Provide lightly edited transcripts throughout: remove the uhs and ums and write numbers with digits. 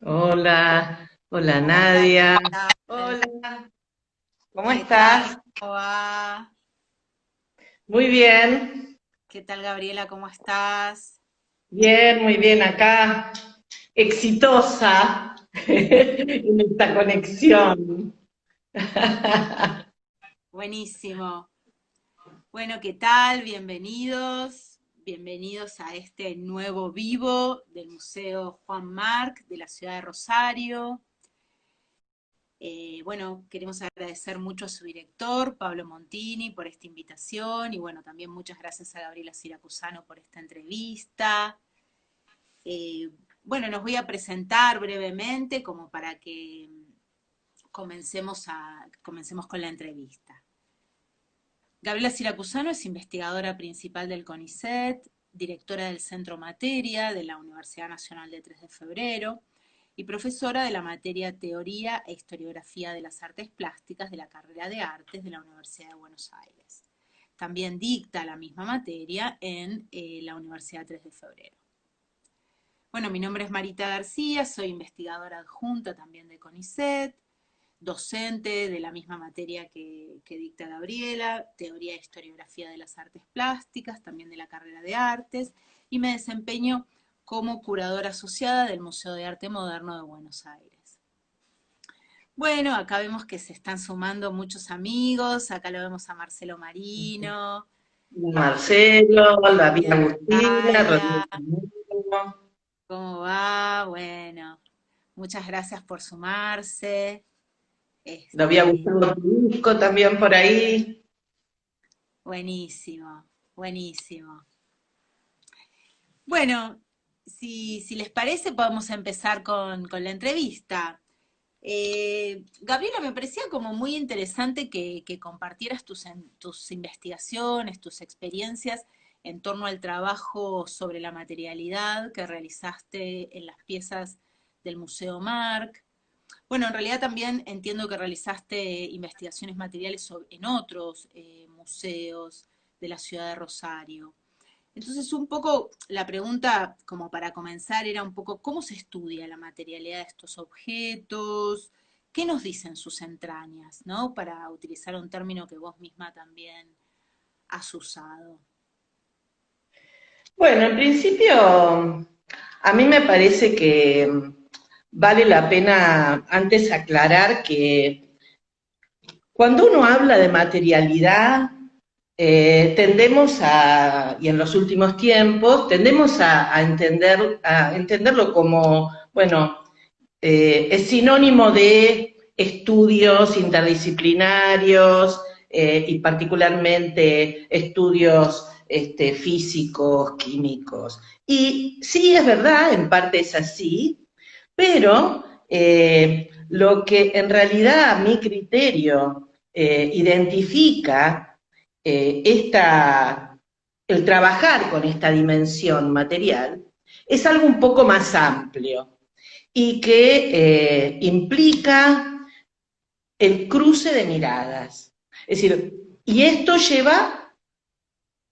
Hola, hola Hola, Nadia. ¿qué tal? Hola, ¿cómo ¿Qué tal? estás? ¿Cómo va? Muy bien, ¿Qué tal, Gabriela? ¿Cómo estás? bien, muy bien acá. Exitosa en esta conexión. Buenísimo. Bueno, ¿qué tal? Bienvenidos. Bienvenidos a este nuevo vivo del Museo Juan Marc de la ciudad de Rosario. Bueno, queremos agradecer mucho a su director, Pablo Montini, por esta invitación y bueno, también muchas gracias a Gabriela Siracusano por esta entrevista. Eh, bueno, nos voy a presentar brevemente como para que comencemos con la entrevista. Gabriela Siracusano es investigadora principal del CONICET, directora del Centro Materia de la Universidad Nacional de 3 de Febrero y profesora de la materia Teoría e Historiografía de las Artes Plásticas de la carrera de Artes de la Universidad de Buenos Aires. También dicta la misma materia en la Universidad 3 de Febrero. Bueno, mi nombre es Marita García, soy investigadora adjunta también de CONICET, docente de la misma materia que dicta Gabriela, teoría e historiografía de las artes plásticas, también de la carrera de artes, y me desempeño como curadora asociada del Museo de Arte Moderno de Buenos Aires. Bueno, acá vemos que se están sumando muchos amigos, acá lo vemos a Marcelo Marino, Marcelo, David David Agustina, Rodríguez Araya, Camilo, ¿cómo va? Bueno, muchas gracias por sumarse. lo había Este, gustado tu disco también por ahí. buenísimo, buenísimo. Bueno, si les parece, podemos empezar con la entrevista. Gabriela, me parecía como muy interesante que compartieras tus investigaciones, tus experiencias en torno al trabajo sobre la materialidad que realizaste en las piezas del Museo Marc. Bueno, en realidad también entiendo que realizaste investigaciones materiales en otros museos de la ciudad de Rosario. Entonces, un poco la pregunta, como para comenzar, era un poco cómo se estudia la materialidad de estos objetos, qué nos dicen sus entrañas, ¿no? Para utilizar un término que vos misma también has usado. Bueno, en principio, a mí me parece que vale la pena antes aclarar que cuando uno habla de materialidad, tendemos a, y en los últimos tiempos, tendemos a entenderlo como, bueno, es sinónimo de estudios interdisciplinarios y particularmente estudios físicos, químicos. Y sí, es verdad, en parte es así, pero lo que en realidad a mi criterio identifica el trabajar con esta dimensión material es algo un poco más amplio y que implica el cruce de miradas. Es decir, y esto lleva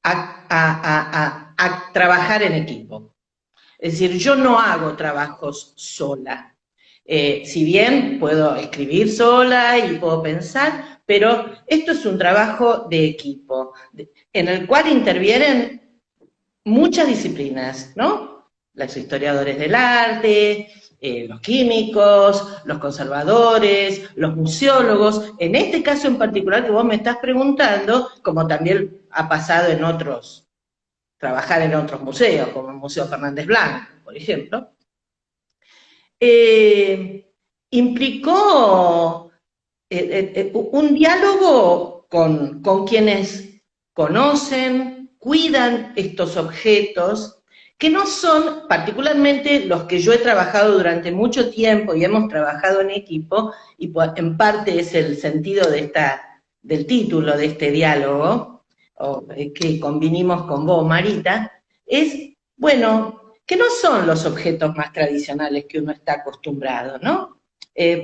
a trabajar en equipo. Es decir, yo no hago trabajos sola. Si bien puedo escribir sola y puedo pensar, pero esto es un trabajo de equipo, en el cual intervienen muchas disciplinas, ¿no? Los historiadores del arte, los químicos, los conservadores, los museólogos, en este caso en particular que vos me estás preguntando, como también ha pasado en otros, trabajar en otros museos, como el Museo Fernández Blanco, por ejemplo, eh, implicó un diálogo con quienes conocen, cuidan estos objetos, que no son particularmente los que yo he trabajado durante mucho tiempo y hemos trabajado en equipo, y en parte es el sentido del título de este diálogo, que convinimos con vos, Marita, es, bueno, que no son los objetos más tradicionales que uno está acostumbrado, ¿no?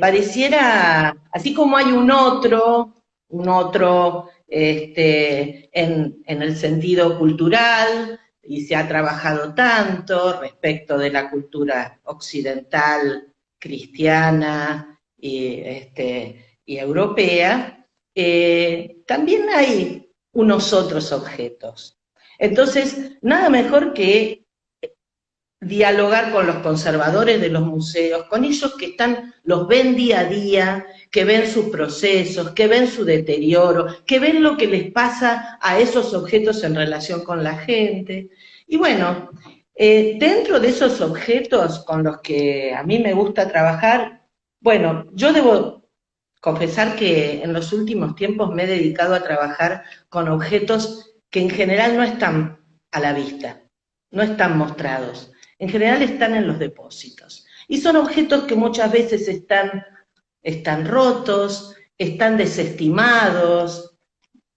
Pareciera, así como hay un otro en el sentido cultural, y se ha trabajado tanto respecto de la cultura occidental cristiana y europea, también hay unos otros objetos. Entonces, nada mejor que dialogar con los conservadores de los museos, con ellos que los ven día a día, que ven sus procesos, que ven su deterioro, que ven lo que les pasa a esos objetos en relación con la gente. Y bueno, dentro de esos objetos con los que a mí me gusta trabajar, bueno, yo debo confesar que en los últimos tiempos me he dedicado a trabajar con objetos que en general no están a la vista, no están mostrados. En general están en los depósitos. Y son objetos que muchas veces están rotos, están desestimados,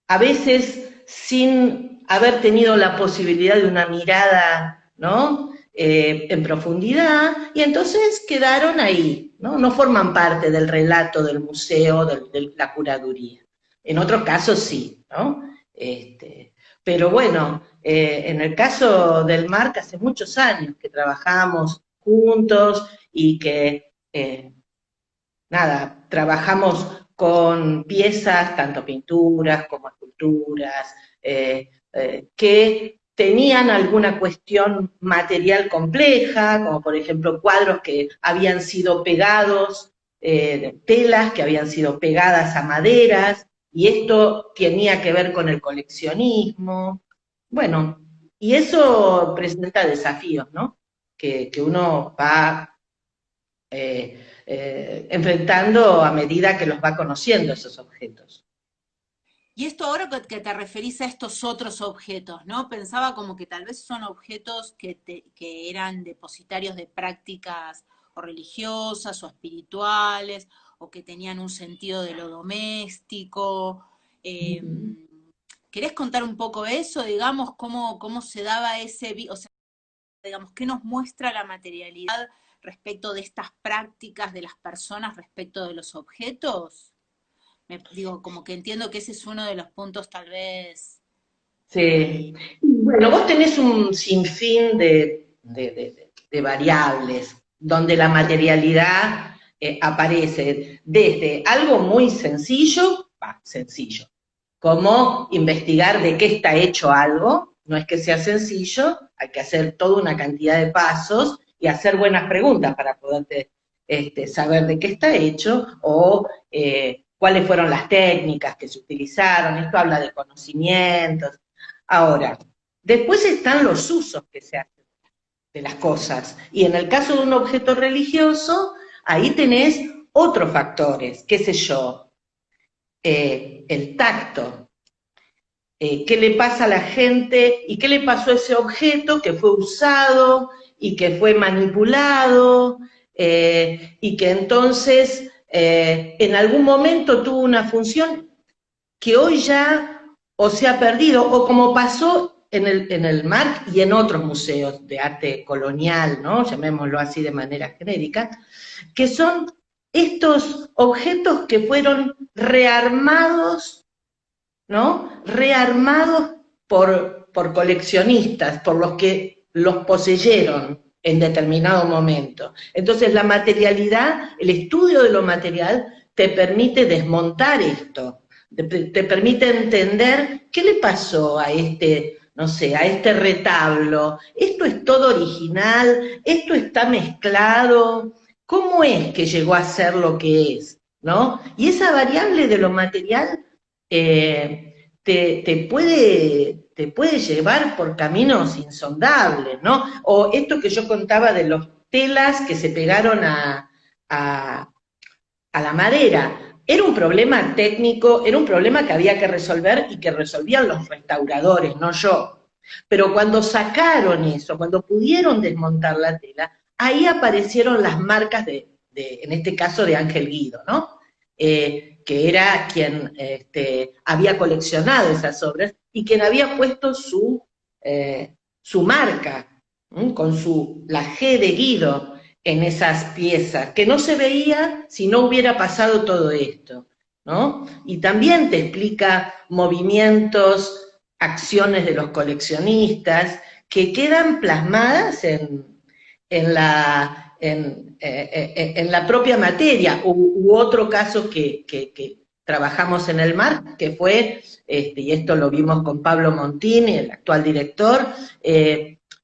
a veces sin haber tenido la posibilidad de una mirada, ¿no? En profundidad, y entonces quedaron ahí, ¿no? No forman parte del relato del museo, de la curaduría. En otros casos sí, ¿no? Pero bueno, en el caso del MARC hace muchos años que trabajamos juntos y que, nada, trabajamos con piezas, tanto pinturas como esculturas, que tenían alguna cuestión material compleja, como por ejemplo cuadros que habían sido pegados, telas que habían sido pegadas a maderas, y esto tenía que ver con el coleccionismo. Bueno, y eso presenta desafíos, ¿no? Que uno va enfrentando a medida que los va conociendo esos objetos. Y esto ahora que te referís a estos otros objetos, ¿no? Pensaba como que tal vez son objetos que eran depositarios de prácticas o religiosas o espirituales, o que tenían un sentido de lo doméstico. Eh, ¿Querés contar un poco eso? Digamos, cómo se daba o sea, digamos, qué nos muestra la materialidad respecto de estas prácticas de las personas respecto de los objetos? Digo, como que entiendo que ese es uno de los puntos tal vez. Sí. Bueno, vos tenés un sinfín de variables donde la materialidad aparece desde algo muy sencillo, como investigar de qué está hecho algo. No es que sea sencillo, hay que hacer toda una cantidad de pasos y hacer buenas preguntas para poder saber de qué está hecho, o cuáles fueron las técnicas que se utilizaron. Esto habla de conocimientos. Ahora, después están los usos que se hacen de las cosas, y en el caso de un objeto religioso, ahí tenés otros factores, qué sé yo, el tacto, qué le pasa a la gente y qué le pasó a ese objeto que fue usado y que fue manipulado, y que entonces en algún momento tuvo una función que hoy ya o se ha perdido, o como pasó en el MARC y en otros museos de arte colonial, ¿no? Llamémoslo así de manera genérica, que son estos objetos que fueron rearmados, ¿no? Rearmados por coleccionistas, por los que los poseyeron en determinado momento. Entonces la materialidad, el estudio de lo material, te permite desmontar esto, te permite entender qué le pasó a no sé, a este retablo. Esto es todo original, esto está mezclado, ¿cómo es que llegó a ser lo que es? ¿No? Y esa variable de lo material te puede llevar por caminos insondables, ¿no? O esto que yo contaba de los telas que se pegaron a la madera. Era un problema técnico, era un problema que había que resolver y que resolvían los restauradores, no yo. Pero cuando sacaron eso, cuando pudieron desmontar la tela, ahí aparecieron las marcas en este caso de Ángel Guido, ¿no? Que era quien había coleccionado esas obras y quien había puesto su marca, con la G de Guido en esas piezas, que no se veía si no hubiera pasado todo esto, ¿no? Y también te explica movimientos, acciones de los coleccionistas, que quedan plasmadas en en la propia materia. Hubo otro caso que trabajamos en el MAR, que fue, y esto lo vimos con Pablo Montini, el actual director,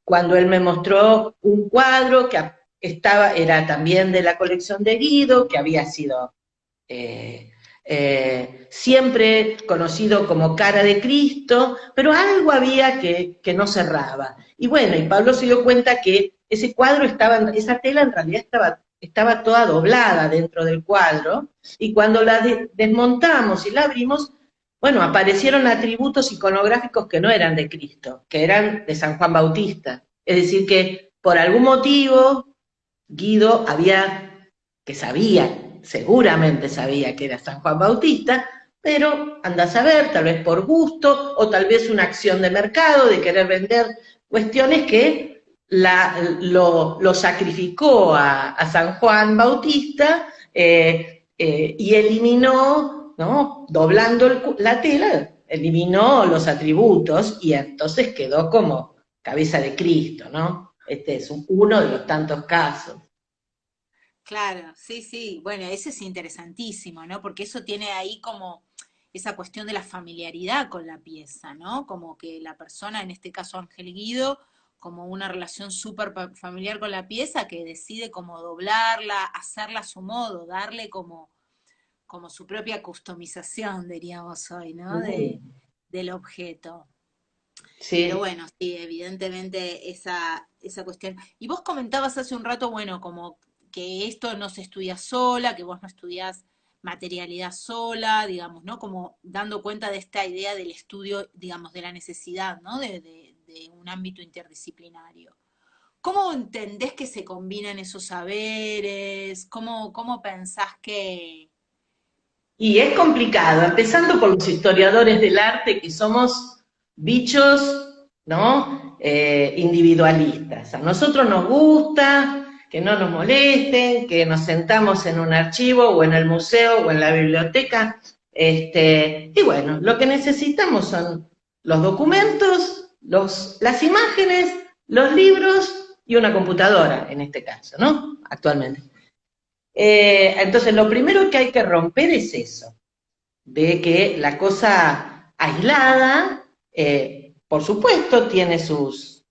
cuando él me mostró un cuadro que era también de la colección de Guido, que había sido siempre conocido como Cara de Cristo, pero algo había que no cerraba. Y bueno, y Pablo se dio cuenta que ese cuadro esa tela en realidad estaba toda doblada dentro del cuadro, y cuando la desmontamos y la abrimos, bueno, aparecieron atributos iconográficos que no eran de Cristo, que eran de San Juan Bautista. Es decir, que por algún motivo Guido seguramente sabía que era San Juan Bautista, pero anda a saber, tal vez por gusto, o tal vez una acción de mercado, de querer vender cuestiones que lo sacrificó a San Juan Bautista y eliminó, ¿no? Doblando la tela, eliminó los atributos y entonces quedó como cabeza de Cristo, ¿no? Este es uno de los tantos casos. Claro, sí, sí. Bueno, ese es interesantísimo, ¿no? Porque eso tiene ahí como esa cuestión de la familiaridad con la pieza, ¿no? Como que la persona, en este caso Ángel Guido, como una relación súper familiar con la pieza, que decide como doblarla, hacerla a su modo, darle como su propia customización, diríamos hoy, ¿no? Del objeto. Pero Sí. bueno, sí, evidentemente esa cuestión. Y vos comentabas hace un rato, bueno, como que esto no se estudia sola, que vos no estudiás materialidad sola, digamos, ¿no? Como dando cuenta de esta idea del estudio, digamos, de la necesidad, ¿no? De un ámbito interdisciplinario. ¿Cómo entendés que se combinan esos saberes? ¿Cómo pensás que... Y es complicado, empezando por los historiadores del arte, que somos bichos, ¿no? Individualistas. A nosotros nos gusta que no nos molesten, que nos sentamos en un archivo o en el museo o en la biblioteca. Y bueno, lo que necesitamos son los documentos, las imágenes, los libros y una computadora, en este caso, ¿no? Actualmente. Entonces, lo primero que hay que romper es eso, de que la cosa aislada, por supuesto, tiene sus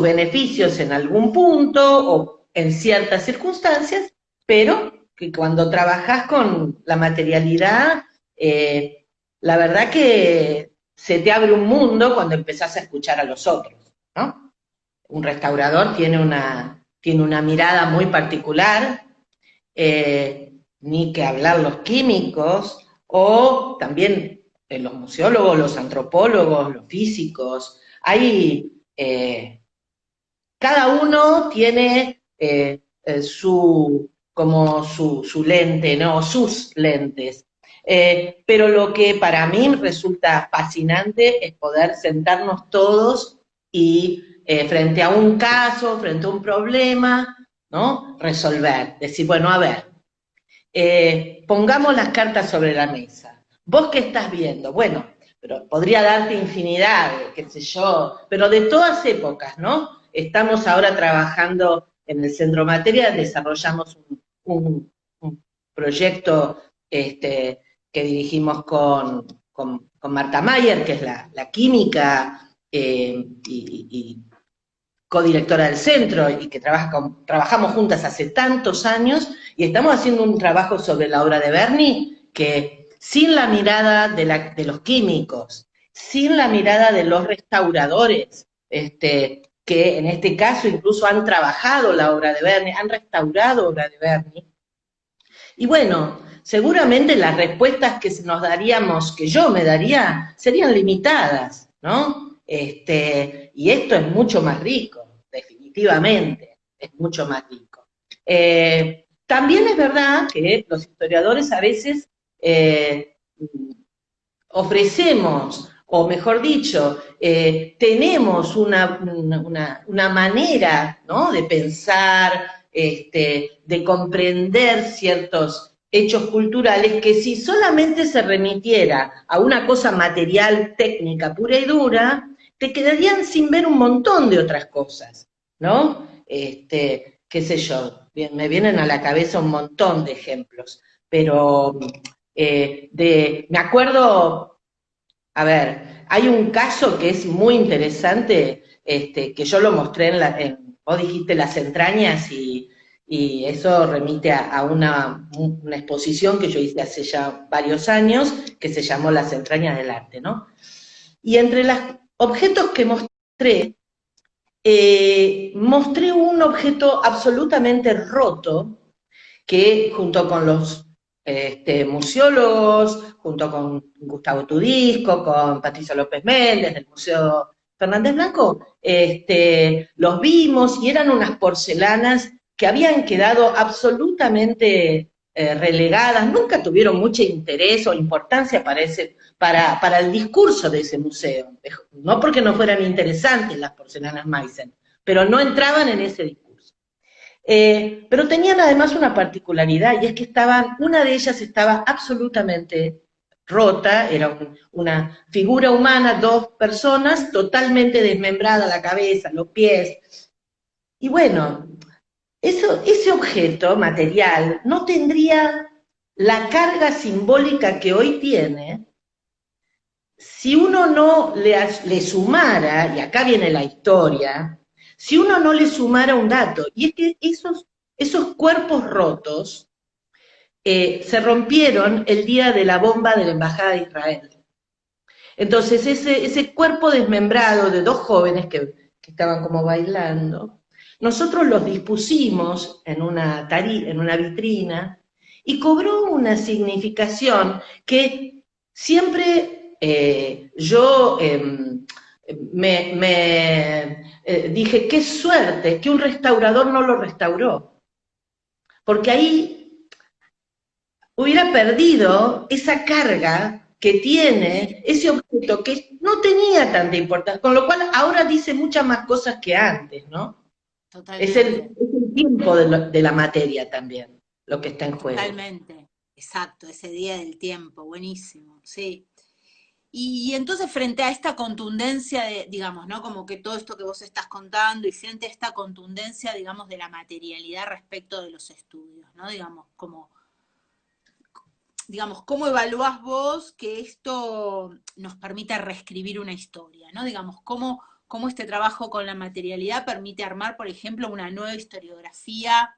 beneficios en algún punto o en ciertas circunstancias, pero que cuando trabajás con la materialidad, la verdad que se te abre un mundo cuando empezás a escuchar a los otros, ¿no? Un restaurador tiene una mirada muy particular, ni que hablar los químicos, o también los museólogos, los antropólogos, los físicos. Cada uno tiene como su lente, ¿no? Sus lentes. Pero lo que para mí resulta fascinante es poder sentarnos todos y frente a un caso, frente a un problema, ¿no? Resolver. Decir, bueno, a ver, pongamos las cartas sobre la mesa. ¿Vos qué estás viendo? Bueno, pero podría darte infinidad, qué sé yo, pero de todas épocas, ¿no? Estamos ahora trabajando en el Centro Materia, desarrollamos un proyecto que dirigimos con Marta Mayer, que es la química y codirectora del centro y que trabajamos juntas hace tantos años, y estamos haciendo un trabajo sobre la obra de Berni que sin la mirada de los químicos, sin la mirada de los restauradores, que en este caso incluso han trabajado la obra de Berni, han restaurado obra de Berni. Y bueno, seguramente las respuestas que nos daríamos, que yo me daría, serían limitadas, ¿no? Y esto es mucho más rico, definitivamente, es mucho más rico. También es verdad que los historiadores a veces ofrecemos, o mejor dicho, tenemos una manera, ¿no? De pensar, de comprender ciertos hechos culturales que si solamente se remitiera a una cosa material, técnica, pura y dura, te quedarían sin ver un montón de otras cosas. ¿no? Qué sé yo, me vienen a la cabeza un montón de ejemplos, pero me acuerdo, a ver, hay un caso que es muy interesante, que yo lo mostré vos dijiste las entrañas y eso remite a una exposición que yo hice hace ya varios años, que se llamó Las entrañas del arte, ¿no? Y entre los objetos que mostré, mostré un objeto absolutamente roto que junto con los museólogos, junto con Gustavo Tudisco, con Patricia López Méndez del Museo Fernández Blanco, los vimos y eran unas porcelanas que habían quedado absolutamente relegadas, nunca tuvieron mucho interés o importancia para el discurso de ese museo, no porque no fueran interesantes las porcelanas Meissen, pero no entraban en ese discurso. Pero tenían además una particularidad, y es que una de ellas estaba absolutamente rota, era una figura humana, dos personas, totalmente desmembrada la cabeza, los pies. Y bueno, ese objeto material no tendría la carga simbólica que hoy tiene si uno no le sumara, y acá viene la historia, si uno no le sumara un dato, y es que esos cuerpos rotos se rompieron el día de la bomba de la Embajada de Israel. Entonces ese cuerpo desmembrado de dos jóvenes que estaban como bailando, nosotros los dispusimos en en una vitrina y cobró una significación que siempre yo dije, qué suerte que un restaurador no lo restauró, porque ahí hubiera perdido esa carga que tiene ese objeto que no tenía tanta importancia, con lo cual ahora dice muchas más cosas que antes, ¿no? Totalmente. Es el tiempo de la materia también, lo que está en juego. Totalmente, exacto, ese día del tiempo, buenísimo, sí. Y entonces frente a esta contundencia de, digamos, ¿no? Como que todo esto que vos estás contando y frente a esta contundencia, digamos, de la materialidad respecto de los estudios, ¿no? Digamos, ¿cómo evaluás vos que esto nos permita reescribir una historia, ¿no? Digamos, cómo este trabajo con la materialidad permite armar, por ejemplo, una nueva historiografía,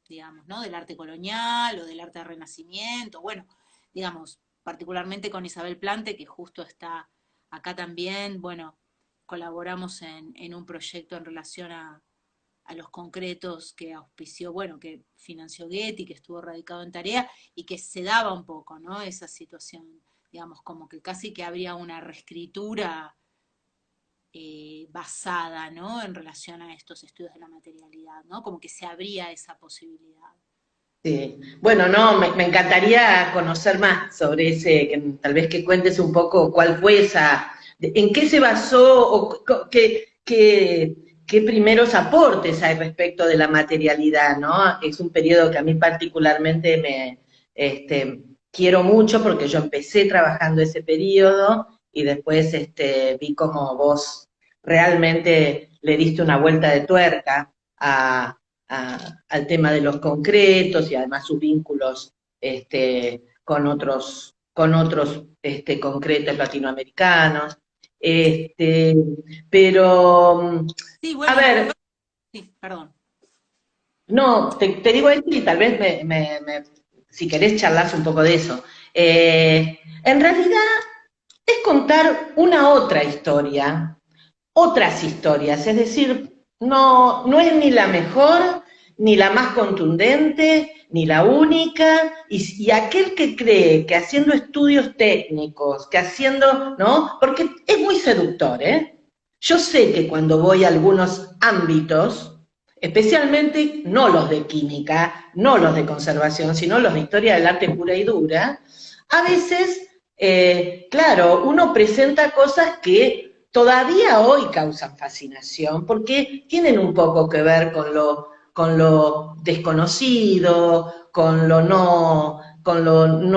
digamos, ¿no? Del arte colonial o del arte del Renacimiento, bueno, digamos, particularmente con Isabel Plante, que justo está acá también, bueno, colaboramos en un proyecto en relación a los concretos que auspició, bueno, que financió Getty, que estuvo radicado en Tarea, y que se daba un poco, ¿no? Esa situación, digamos, como que casi que habría una reescritura basada, ¿no? En relación a estos estudios de la materialidad, ¿no? Como que se abría esa posibilidad. Sí. Bueno, no, me encantaría conocer más sobre tal vez que cuentes un poco cuál fue en qué se basó o qué primeros aportes hay respecto de la materialidad, ¿no? Es un periodo que a mí particularmente quiero mucho porque yo empecé trabajando ese periodo y después vi cómo vos realmente le diste una vuelta de tuerca al tema de los concretos y además sus vínculos con otros concretos latinoamericanos. Este, pero, Sí, a bueno, lo que ver, pasa, sí, perdón. no, te digo esto y tal vez si querés charlas un poco de eso. En realidad es contar una otra historia, otras historias, es decir, no es ni la mejor, ni la más contundente, ni la única, y aquel que cree que haciendo estudios técnicos, que haciendo, ¿no? Porque es muy seductor, ¿eh? Yo sé que cuando voy a algunos ámbitos, especialmente no los de química, no los de conservación, sino los de historia del arte pura y dura, a veces, claro, uno presenta cosas que todavía hoy causan fascinación, porque tienen un poco que ver con lo desconocido, con lo no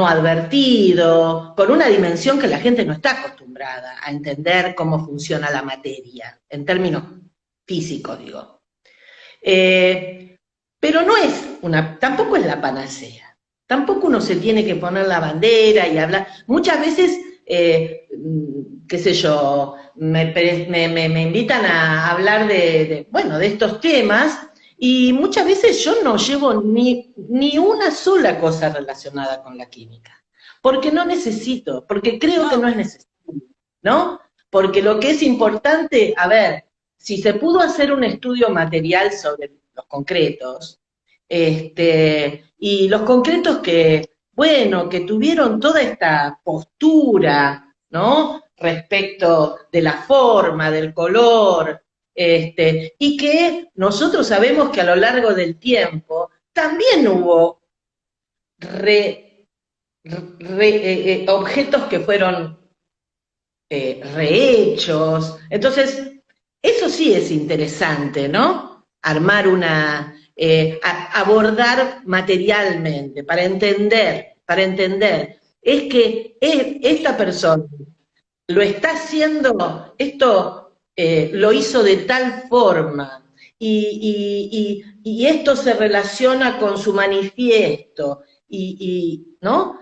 advertido, con una dimensión que la gente no está acostumbrada a entender cómo funciona la materia, en términos físicos, digo. Pero no es tampoco es la panacea. Tampoco uno se tiene que poner la bandera y hablar. Muchas veces, qué sé yo, me invitan a hablar bueno, de estos temas y muchas veces yo no llevo ni una sola cosa relacionada con la química. Porque no necesito, porque creo que no es necesario, ¿no? Porque lo que es importante, a ver, si se pudo hacer un estudio material sobre los concretos, y los concretos que, bueno, que tuvieron toda esta postura, ¿no? Respecto de la forma, del color, y que nosotros sabemos que a lo largo del tiempo también hubo objetos que fueron rehechos. Entonces, eso sí es interesante, ¿no? Armar abordar materialmente, para entender. Es que esta persona lo está haciendo, esto lo hizo de tal forma, y esto se relaciona con su manifiesto, ¿no?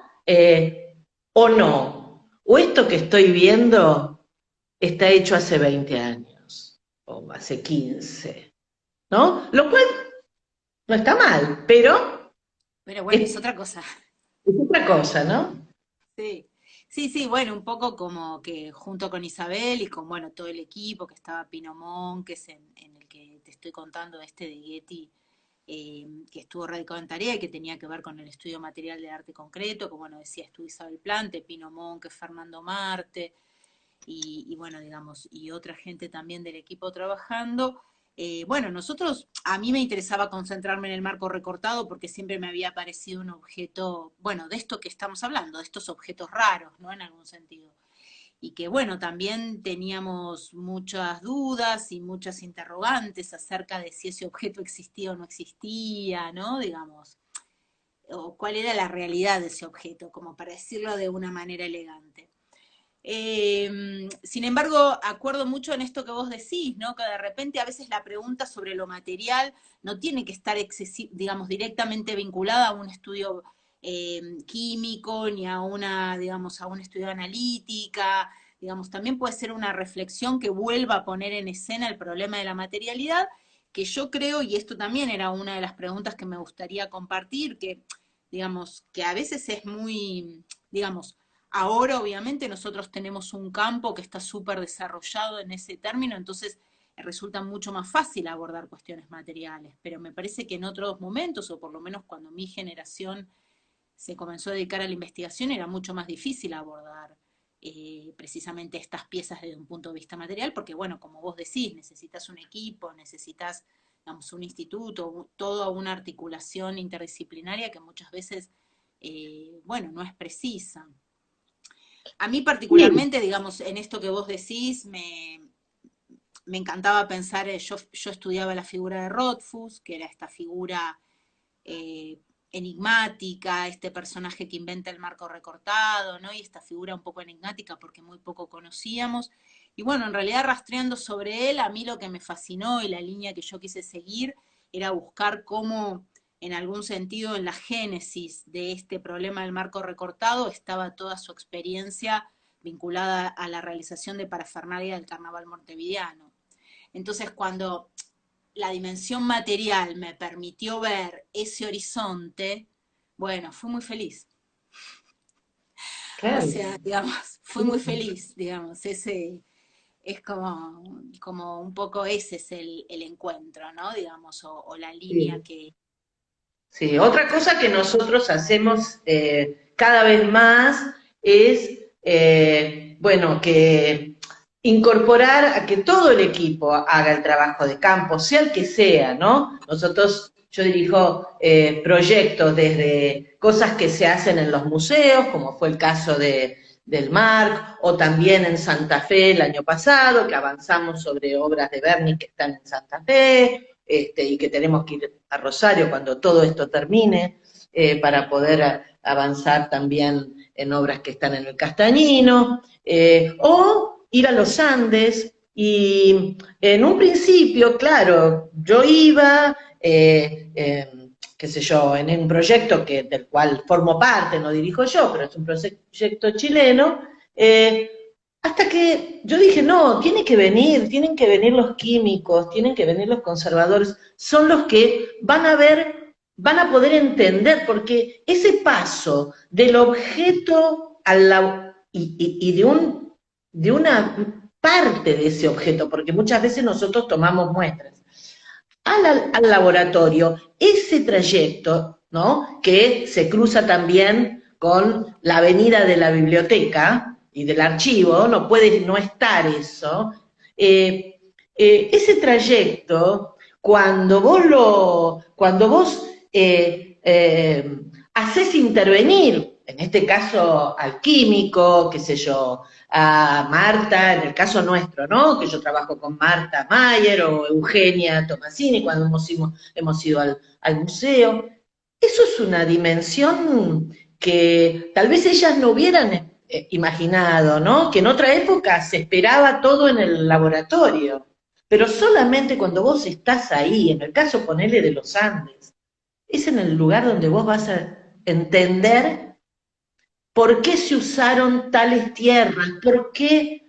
O no, o esto que estoy viendo está hecho hace 20 años, o hace 15, ¿no? Lo cual no está mal, pero Pero bueno, es es, otra cosa. es otra cosa, ¿no? Sí, sí, sí, bueno, un poco como que junto con Isabel y con, bueno, todo el equipo que estaba Pinomón, que es en el que te estoy contando, este de Getty, que estuvo radicado en tarea y que tenía que ver con el estudio material de arte concreto, como bueno, decías tú, Isabel Plante, Pinomón, que es Fernando Marte, y bueno, digamos, y otra gente también del equipo trabajando. Bueno, nosotros, a mí me interesaba concentrarme en el marco recortado porque siempre me había parecido un objeto, bueno, de esto que estamos hablando, de estos objetos raros, ¿no? En algún sentido. Y que bueno, también teníamos muchas dudas y muchas interrogantes acerca de si ese objeto existía o no existía, ¿no? Digamos, o cuál era la realidad de ese objeto, como para decirlo de una manera elegante. Sin embargo, acuerdo mucho en esto que vos decís, ¿no? Que de repente a veces la pregunta sobre lo material no tiene que estar, digamos, directamente vinculada a un estudio químico ni a una, digamos, a un estudio de analítica. Digamos, también puede ser una reflexión que vuelva a poner en escena el problema de la materialidad, que yo creo, y esto también era una de las preguntas que me gustaría compartir, que, digamos, que a veces es muy, digamos, ahora, obviamente, nosotros tenemos un campo que está súper desarrollado en ese término, entonces resulta mucho más fácil abordar cuestiones materiales, pero me parece que en otros momentos, o por lo menos cuando mi generación se comenzó a dedicar a la investigación, era mucho más difícil abordar precisamente estas piezas desde un punto de vista material, porque bueno, como vos decís, necesitas un equipo, necesitas, digamos, un instituto, toda una articulación interdisciplinaria que muchas veces, bueno, no es precisa. A mí Sí, particularmente, digamos, en esto que vos decís, me encantaba pensar, yo estudiaba la figura de Rothfuss, que era esta figura eh, enigmática, este personaje que inventa el marco recortado, ¿no? Y esta figura un poco enigmática porque muy poco conocíamos. Y bueno, en realidad rastreando sobre él, a mí lo que me fascinó y la línea que yo quise seguir era buscar cómo, en algún sentido, en la génesis de este problema del marco recortado estaba toda su experiencia vinculada a la realización de parafernalia del carnaval montevideano. Entonces, cuando la dimensión material me permitió ver ese horizonte, bueno, fui muy feliz. O claro. sea, digamos, fui muy feliz, digamos, ese es como un poco ese es el encuentro, ¿no? Digamos, o la línea Sí. que... Sí, otra cosa que nosotros hacemos cada vez más es, bueno, que incorporar a que todo el equipo haga el trabajo de campo, sea el que sea, ¿no? Yo dirijo proyectos desde cosas que se hacen en los museos, como fue el caso del MARC, o también en Santa Fe el año pasado, que avanzamos sobre obras de Berni que están en Santa Fe, y que tenemos que ir a Rosario cuando todo esto termine, para poder avanzar también en obras que están en el Castañino, o ir a los Andes Y en un principio, claro, yo iba, qué sé yo, en un proyecto del cual formo parte, no dirijo yo, pero es un proyecto chileno, hasta que yo dije, no, tienen que venir los químicos, tienen que venir los conservadores, son los que van a ver, van a poder entender, porque ese paso del objeto y de una parte de ese objeto, porque muchas veces nosotros tomamos muestras, al laboratorio, ese trayecto, ¿no? Que se cruza también con la avenida de la biblioteca y del archivo, no puede no estar eso. Ese trayecto, cuando vos haces intervenir, en este caso al químico, qué sé yo, a Marta, en el caso nuestro, ¿no? Que yo trabajo con Marta Mayer o Eugenia Tomasini cuando hemos ido al museo. Eso es una dimensión que tal vez ellas no hubieran imaginado, ¿no? Que en otra época se esperaba todo en el laboratorio, pero solamente cuando vos estás ahí, en el caso ponele de los Andes, es en el lugar donde vos vas a entender por qué se usaron tales tierras, por qué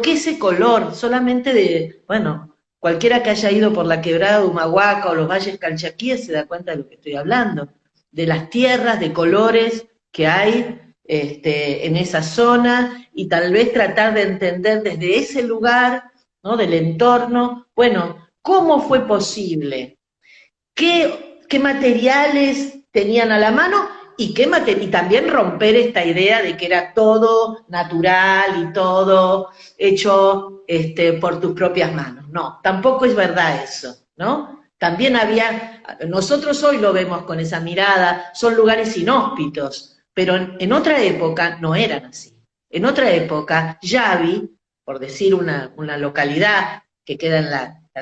ese color, solamente bueno, cualquiera que haya ido por la quebrada de Humahuaca o los valles calchaquíes se da cuenta de lo que estoy hablando, de las tierras, de colores que hay en esa zona y tal vez tratar de entender desde ese lugar, ¿no? Del entorno, bueno, ¿cómo fue posible? ¿Qué materiales tenían a la mano y también romper esta idea de que era todo natural y todo hecho por tus propias manos? No, tampoco es verdad eso, ¿no? También nosotros hoy lo vemos con esa mirada, son lugares inhóspitos, pero en otra época no eran así. En otra época, Yavi, por decir una localidad que queda en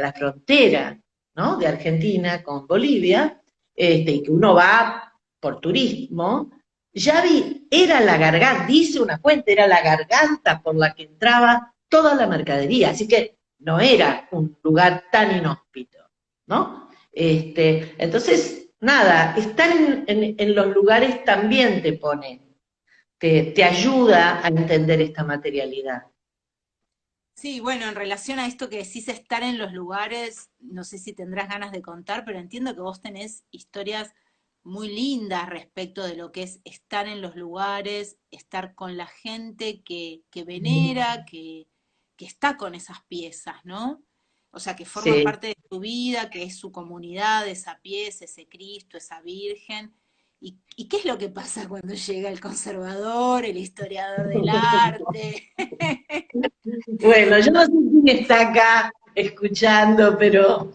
la frontera, ¿no? De Argentina con Bolivia, y que uno va por turismo, Yavi era la garganta, dice una fuente, era la garganta por la que entraba toda la mercadería, así que no era un lugar tan inhóspito, ¿no? Entonces, nada, estar en los lugares también te ayuda a entender esta materialidad. Sí, bueno, en relación a esto que decís estar en los lugares, no sé si tendrás ganas de contar, pero entiendo que vos tenés historias muy lindas respecto de lo que es estar en los lugares, estar con la gente que venera, que está con esas piezas, ¿no? O sea, que forman Sí. parte de tu vida, que es su comunidad, esa pieza, ese Cristo, esa Virgen. ¿Y qué es lo que pasa cuando llega el conservador, el historiador del arte? Bueno, yo no sé quién está acá escuchando, pero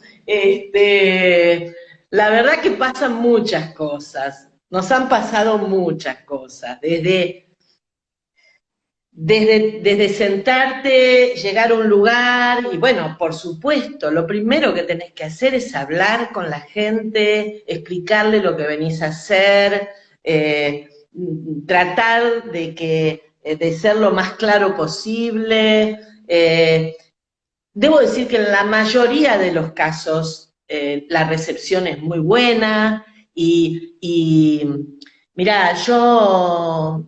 la verdad que pasan muchas cosas. Nos han pasado muchas cosas, desde sentarte, llegar a un lugar, y bueno, por supuesto, lo primero que tenés que hacer es hablar con la gente, explicarle lo que venís a hacer, tratar de ser lo más claro posible. Debo decir que en la mayoría de los casos la recepción es muy buena y mira, yo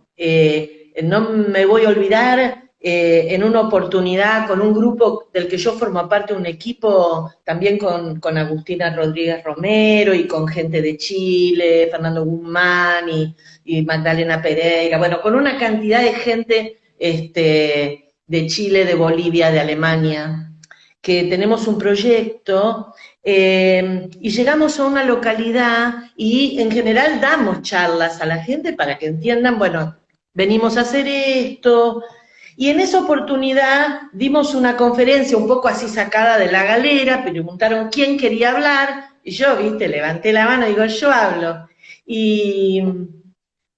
no me voy a olvidar en una oportunidad con un grupo del que yo formo parte, un equipo también con Agustina Rodríguez Romero y con gente de Chile, Fernando Guzmán y Magdalena Pereira, bueno, con una cantidad de gente de Chile, de Bolivia, de Alemania, que tenemos un proyecto y llegamos a una localidad y en general damos charlas a la gente para que entiendan, bueno, venimos a hacer esto. Y en esa oportunidad dimos una conferencia un poco así sacada de la galera, preguntaron quién quería hablar, y yo, viste, levanté la mano y digo, yo hablo. Y,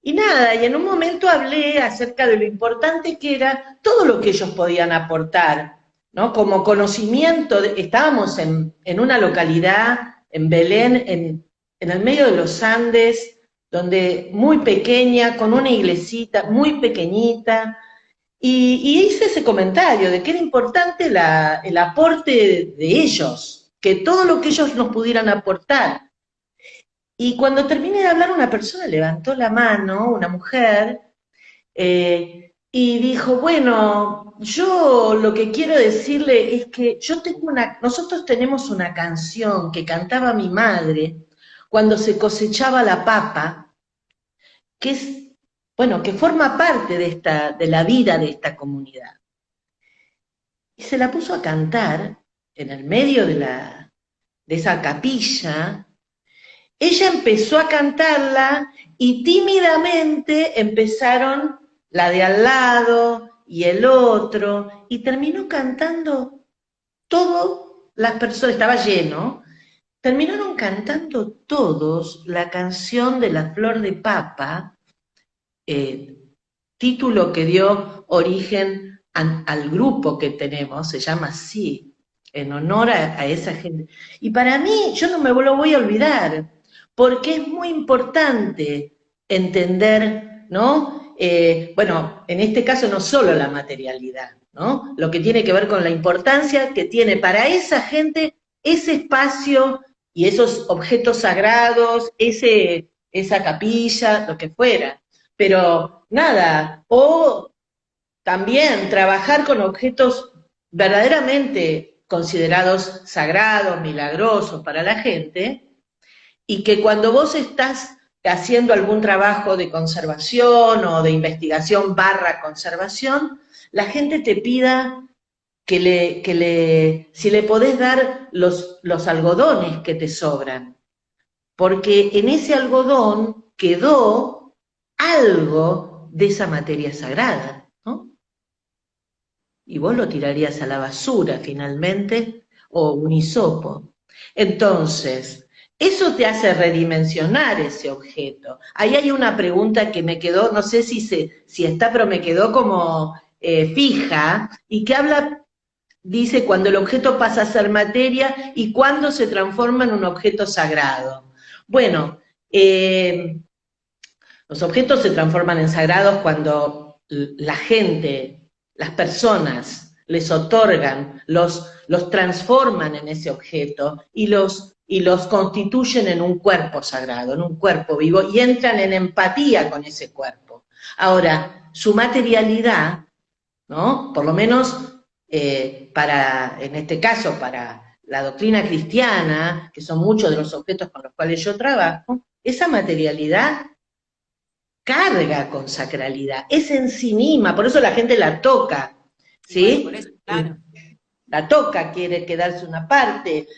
y nada, y en un momento hablé acerca de lo importante que era todo lo que ellos podían aportar, ¿no? Como conocimiento, estábamos en una localidad, en Belén, en el medio de los Andes, donde muy pequeña, con una iglesita muy pequeñita, Y hice ese comentario de que era importante el aporte de ellos, que todo lo que ellos nos pudieran aportar. Y cuando terminé de hablar, una persona levantó la mano, una mujer, y dijo, bueno, yo lo que quiero decirle es que nosotros tenemos una canción que cantaba mi madre cuando se cosechaba la papa, que es, bueno, que forma parte de la vida de esta comunidad. Y se la puso a cantar en el medio de esa capilla. Ella empezó a cantarla y tímidamente empezaron la de al lado y el otro, y terminó cantando todo, las personas, estaba lleno, terminaron cantando todos la canción de la flor de papa, eh, título que dio origen al grupo que tenemos, se llama así, en honor a esa gente. Y para mí, yo no me lo voy a olvidar, porque es muy importante entender, ¿no? Bueno, en este caso no solo la materialidad, ¿no? Lo que tiene que ver con la importancia que tiene para esa gente ese espacio y esos objetos sagrados, esa capilla, lo que fuera. Pero nada, o también trabajar con objetos verdaderamente considerados sagrados, milagrosos para la gente, y que cuando vos estás haciendo algún trabajo de conservación o de investigación / conservación, la gente te pida si le podés dar los algodones que te sobran, porque en ese algodón quedó algo de esa materia sagrada, ¿no? Y vos lo tirarías a la basura finalmente, o un hisopo. Entonces, eso te hace redimensionar ese objeto. Ahí hay una pregunta que me quedó, no sé si está, pero me quedó como fija, y que dice cuando el objeto pasa a ser materia y cuando se transforma en un objeto sagrado. Bueno, los objetos se transforman en sagrados cuando la gente, las personas, les otorgan, los transforman en ese objeto y los constituyen en un cuerpo sagrado, en un cuerpo vivo, y entran en empatía con ese cuerpo. Ahora, su materialidad, ¿no? Por lo menos en este caso, para la doctrina cristiana, que son muchos de los objetos con los cuales yo trabajo, esa materialidad carga con sacralidad, es en sí misma, por eso la gente la toca, ¿sí? Bueno, por eso, claro. La toca, quiere quedarse una parte.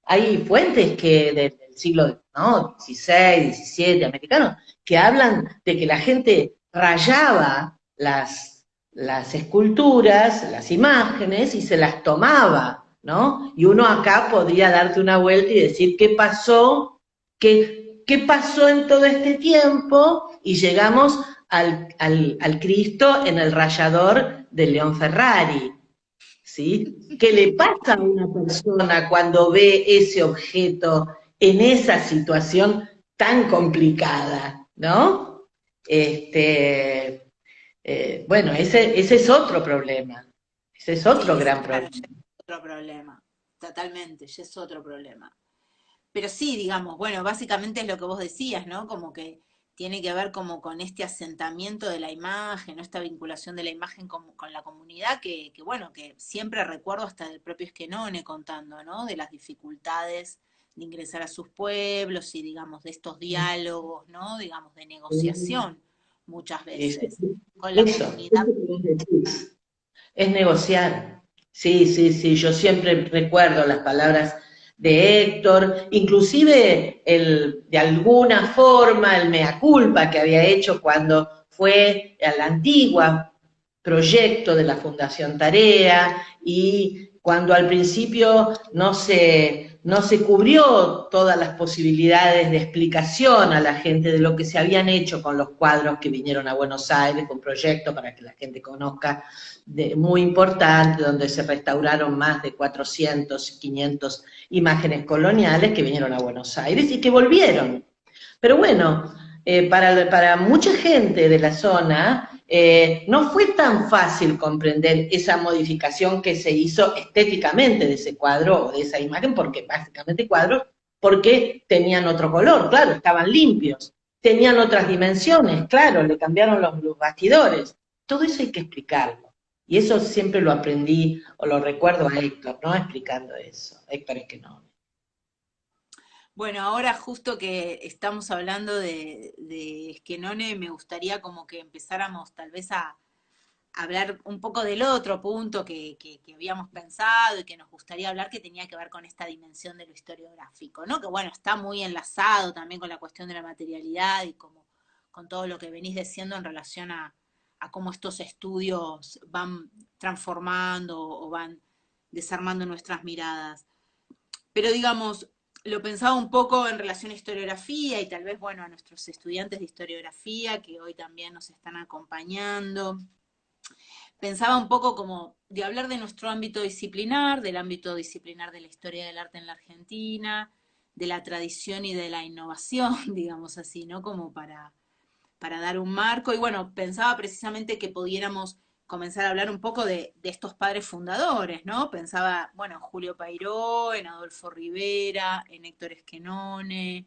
Hay fuentes que del siglo, ¿no?, XVI, XVII, americanos, que hablan de que la gente rayaba las esculturas, las imágenes, y se las tomaba, ¿no? Y uno acá podría darte una vuelta y decir, ¿qué pasó? ¿Qué pasó en todo este tiempo? Y llegamos al Cristo en el rayador de León Ferrari, ¿sí? ¿Qué le pasa a una persona cuando ve ese objeto en esa situación tan complicada, ¿no? Bueno, ese es otro problema, ese es otro gran Claro, problema. ya es otro problema, totalmente, ya es otro problema. Pero sí, digamos, bueno, básicamente es lo que vos decías, ¿no? Como que tiene que ver como con este asentamiento de la imagen, ¿no? Esta vinculación de la imagen con la comunidad, bueno, que siempre recuerdo hasta del propio Esquenone contando, ¿no? De las dificultades de ingresar a sus pueblos y, digamos, de estos diálogos, ¿no? Digamos, de negociación, muchas veces, con la comunidad. Es negociar. Sí, sí, sí, yo siempre recuerdo las palabras de Héctor, inclusive de alguna forma el mea culpa que había hecho cuando fue a la antigua proyecto de la Fundación Tarea, y cuando al principio no se cubrió todas las posibilidades de explicación a la gente de lo que se habían hecho con los cuadros que vinieron a Buenos Aires, un proyecto para que la gente conozca, muy importante, donde se restauraron más de 400, 500 imágenes coloniales que vinieron a Buenos Aires y que volvieron. Pero bueno, para mucha gente de la zona, no fue tan fácil comprender esa modificación que se hizo estéticamente de ese cuadro o de esa imagen, porque básicamente cuadros, porque tenían otro color, claro, estaban limpios, tenían otras dimensiones, claro, le cambiaron los bastidores. Todo eso hay que explicarlo. Y eso siempre lo aprendí, o lo recuerdo a Héctor, ¿no? Explicando eso. Héctor es que no. Bueno, ahora justo que estamos hablando de Esquenone, me gustaría como que empezáramos tal vez a hablar un poco del otro punto que habíamos pensado y que nos gustaría hablar, que tenía que ver con esta dimensión de lo historiográfico, ¿no? Que bueno, está muy enlazado también con la cuestión de la materialidad y como con todo lo que venís diciendo en relación a cómo estos estudios van transformando o van desarmando nuestras miradas. Pero digamos, lo pensaba un poco en relación a historiografía y tal vez, bueno, a nuestros estudiantes de historiografía que hoy también nos están acompañando. Pensaba un poco como de hablar de nuestro ámbito disciplinar, del ámbito disciplinar de la historia del arte en la Argentina, de la tradición y de la innovación, digamos así, ¿no? Como para dar un marco. Y bueno, pensaba precisamente que pudiéramos comenzar a hablar un poco de estos padres fundadores, ¿no? Pensaba, bueno, en Julio Pairó, en Adolfo Rivera, en Héctor Esquenone,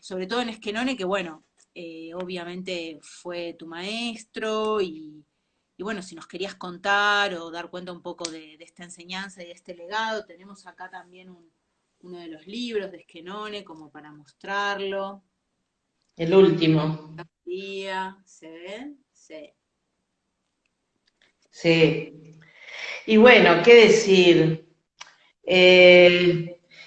sobre todo en Esquenone, que bueno, obviamente fue tu maestro y bueno, si nos querías contar o dar cuenta un poco de esta enseñanza y de este legado, tenemos acá también uno de los libros de Esquenone como para mostrarlo. El último. Día, ¿se ve? Sí. Sí. Y bueno, ¿qué decir?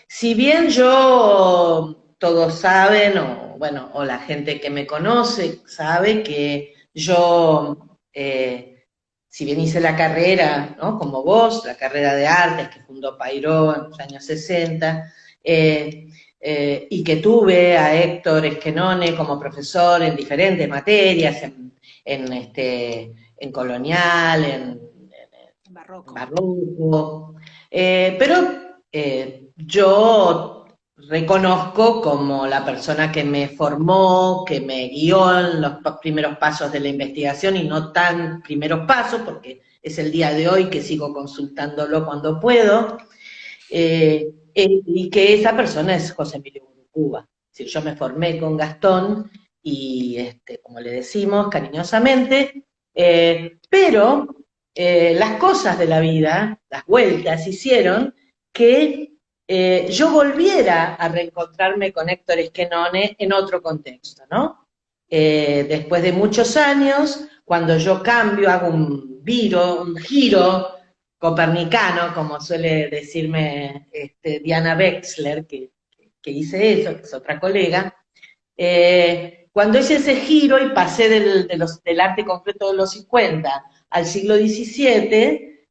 Si bien yo, todos saben, o bueno, o la gente que me conoce sabe que yo, si bien hice la carrera, ¿no? Como vos, la carrera de artes que fundó Pairó en los años 60, y que tuve a Héctor Esquenone como profesor en diferentes materias, en colonial, Barroco. barroco, pero yo reconozco como la persona que me formó, que me guió en los primeros pasos de la investigación y no tan primeros pasos, porque es el día de hoy que sigo consultándolo cuando puedo, y que esa persona es José Emilio Burucúa. Es decir, yo me formé con Gastón y, como le decimos cariñosamente, pero las cosas de la vida, las vueltas, hicieron que yo volviera a reencontrarme con Héctor Esquenone en otro contexto, ¿no? Después de muchos años, cuando yo cambio, hago un giro copernicano, como suele decirme Diana Wexler, que hice eso, que es otra colega, cuando hice ese giro y pasé del arte concreto de los 50 al siglo XVII,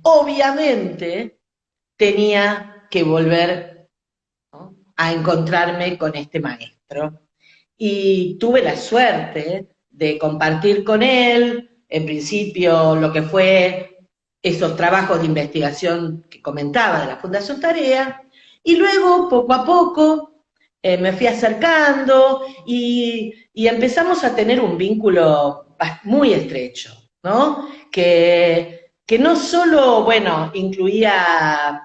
obviamente tenía que volver, ¿no?, a encontrarme con este maestro. Y tuve la suerte de compartir con él, en principio, lo que fue esos trabajos de investigación que comentaba de la Fundación Tarea, y luego, poco a poco, me fui acercando y empezamos a tener un vínculo muy estrecho, ¿no? Que no solo, bueno, incluía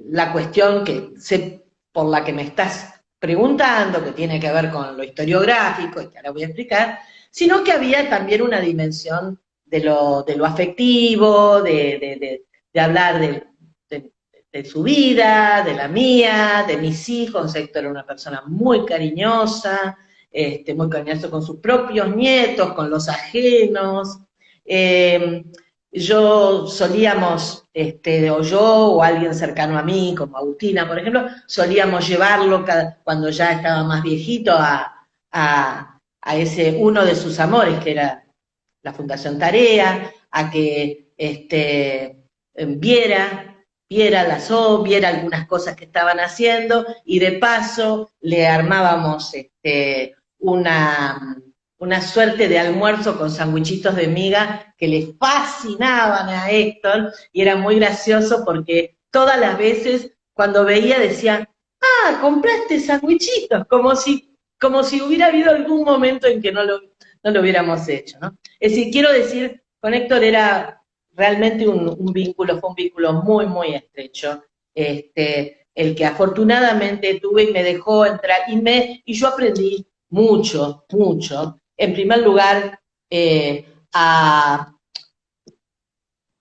la cuestión que sé por la que me estás preguntando, que tiene que ver con lo historiográfico, y que ahora voy a explicar, sino que había también una dimensión de lo afectivo, de hablar de su vida, de la mía, de mis hijos. Héctor era una persona muy cariñosa, muy cariñoso con sus propios nietos, con los ajenos. Yo solíamos, o yo o alguien cercano a mí, como Agustina, por ejemplo, solíamos llevarlo cuando ya estaba más viejito a ese uno de sus amores, que era la Fundación Tarea, a que viera algunas cosas que estaban haciendo, y de paso le armábamos una suerte de almuerzo con sandwichitos de miga que le fascinaban a Héctor, y era muy gracioso porque todas las veces cuando veía decía, ah, compraste sandwichitos, como si hubiera habido algún momento en que no no lo hubiéramos hecho, ¿no? Es decir, quiero decir, con Héctor era realmente un vínculo, fue un vínculo muy, muy estrecho, el que afortunadamente tuve y me dejó entrar, y yo aprendí mucho, mucho. En primer lugar, a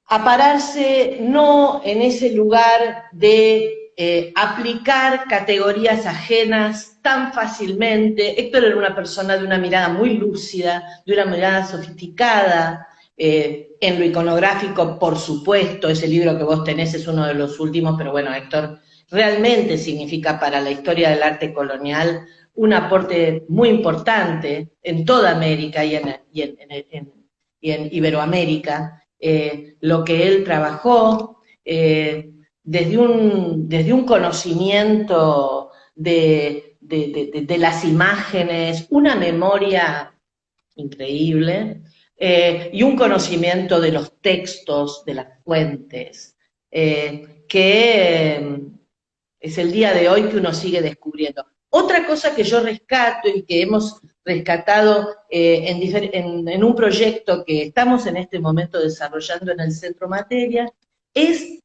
pararse no en ese lugar de aplicar categorías ajenas tan fácilmente. Héctor era una persona de una mirada muy lúcida, de una mirada sofisticada, en lo iconográfico, por supuesto, ese libro que vos tenés es uno de los últimos, pero bueno, Héctor realmente significa para la historia del arte colonial un aporte muy importante en toda América y en Iberoamérica, lo que él trabajó, desde un conocimiento de las imágenes, una memoria increíble, y un conocimiento de los textos, de las fuentes, que es el día de hoy que uno sigue descubriendo. Otra cosa que yo rescato y que hemos rescatado en un proyecto que estamos en este momento desarrollando en el Centro Materia, es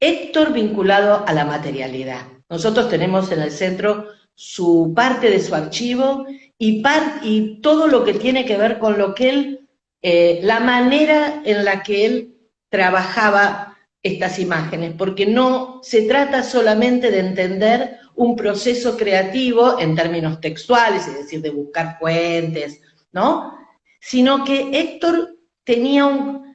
Héctor vinculado a la materialidad. Nosotros tenemos en el centro su parte de su archivo y todo lo que tiene que ver con lo que él, la manera en la que él trabajaba estas imágenes, porque no se trata solamente de entender un proceso creativo en términos textuales, es decir, de buscar fuentes, ¿no? Sino que Héctor tenía un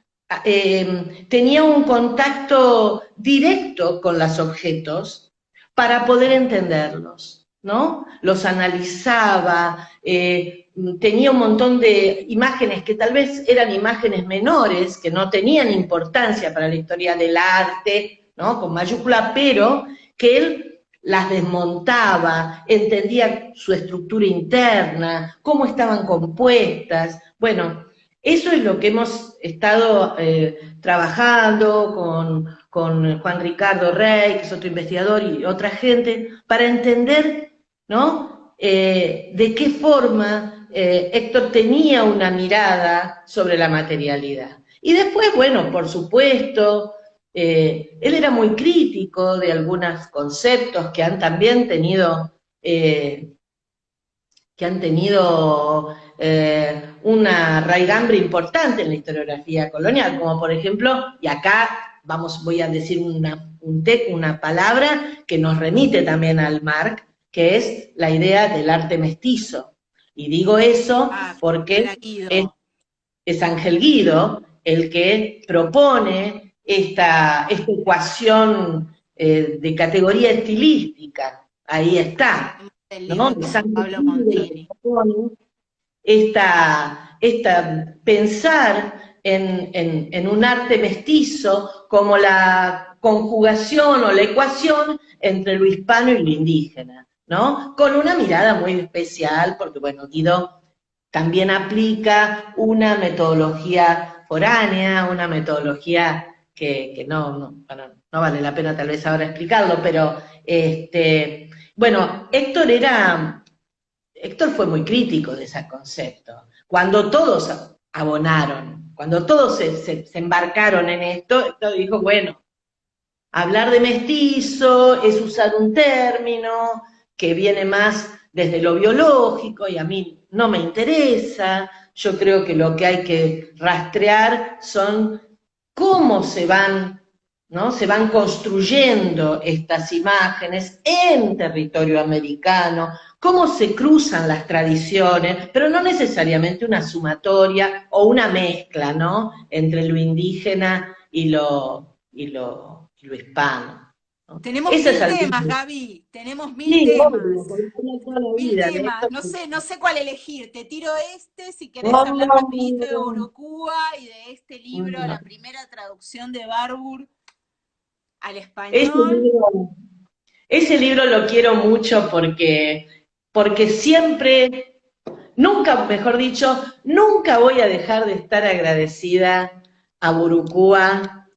contacto directo con los objetos para poder entenderlos, ¿no? Los analizaba, tenía un montón de imágenes que tal vez eran imágenes menores, que no tenían importancia para la historia del arte, ¿no? Con mayúscula, pero que él las desmontaba, entendía su estructura interna, cómo estaban compuestas. Bueno, eso es lo que hemos estado trabajando con Juan Ricardo Rey, que es otro investigador, y otra gente, para entender, ¿no? De qué forma Héctor tenía una mirada sobre la materialidad. Y después, bueno, por supuesto, él era muy crítico de algunos conceptos que han también tenido una raigambre importante en la historiografía colonial, como por ejemplo, y acá voy a decir una palabra que nos remite también al Marc, que es la idea del arte mestizo. Y digo eso porque es Ángel Guido el que propone esta ecuación de categoría estilística. Ahí está, ¿no? Pablo Contini. Pensar en un arte mestizo como la conjugación o la ecuación entre lo hispano y lo indígena, ¿no? Con una mirada muy especial, porque bueno, Guido también aplica una metodología foránea, una metodología que no vale la pena tal vez ahora explicarlo, pero bueno, Héctor fue muy crítico de ese concepto. Cuando todos abonaron, cuando todos se embarcaron en esto, Héctor dijo, bueno, hablar de mestizo es usar un término que viene más desde lo biológico y a mí no me interesa. Yo creo que lo que hay que rastrear son cómo se van, ¿no? Se van construyendo estas imágenes en territorio americano, cómo se cruzan las tradiciones, pero no necesariamente una sumatoria o una mezcla, ¿no? Entre lo indígena y lo hispano, ¿no? Tenemos mil temas, Gaby, tenemos mil temas. Mil temas, no sé cuál elegir, te tiro si querés hablar rapidito de Urucúa y de este libro, la primera traducción de Barbour al español. Ese libro lo quiero mucho porque siempre, nunca, mejor dicho, nunca voy a dejar de estar agradecida a Urucúa,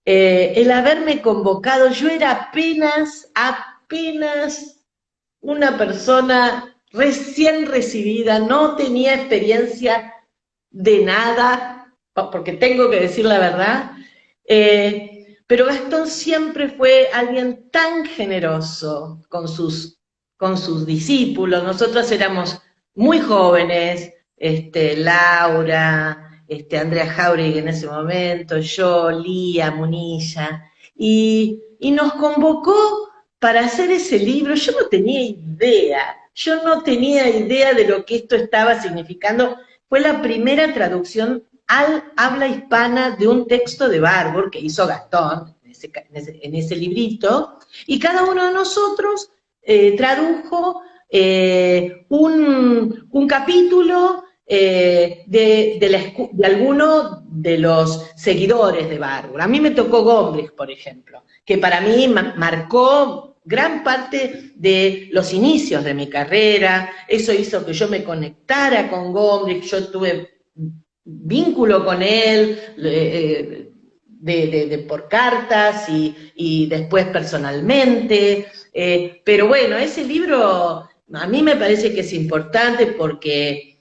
el haberme convocado. Yo era apenas una persona recién recibida, no tenía experiencia de nada, porque tengo que decir la verdad, pero Gastón siempre fue alguien tan generoso con sus discípulos. Nosotros éramos muy jóvenes, Laura, Andrea Jauregui en ese momento, yo, Lía, Munilla, y nos convocó para hacer ese libro. Yo no tenía idea de lo que esto estaba significando. Fue la primera traducción al habla hispana de un texto de Barbour que hizo Gastón en ese librito, y cada uno de nosotros tradujo un capítulo de alguno de los seguidores de Barbour. A mí me tocó Gombrich, por ejemplo, que para mí marcó gran parte de los inicios de mi carrera. Eso hizo que yo me conectara con Gombrich. Yo tuve vínculo con él por cartas y después personalmente, pero bueno, ese libro a mí me parece que es importante porque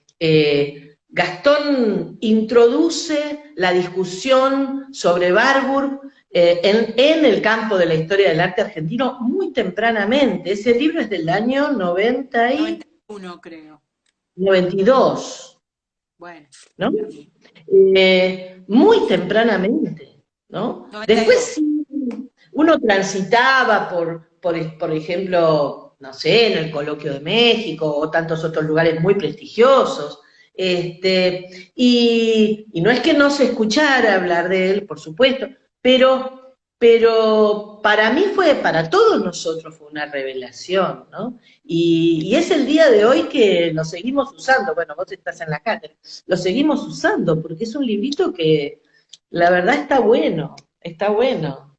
Gastón introduce la discusión sobre Barbour en el campo de la historia del arte argentino muy tempranamente. Ese libro es del año 91, creo. 92, bueno, ¿no? Muy tempranamente, ¿no? 92. Después sí, uno transitaba por ejemplo, no sé, en el Coloquio de México o tantos otros lugares muy prestigiosos, y no es que no se escuchara hablar de él, por supuesto, pero para mí para todos nosotros fue una revelación, ¿no? Y es el día de hoy que lo seguimos usando. Bueno, vos estás en la cátedra, lo seguimos usando porque es un librito que la verdad está bueno, está bueno.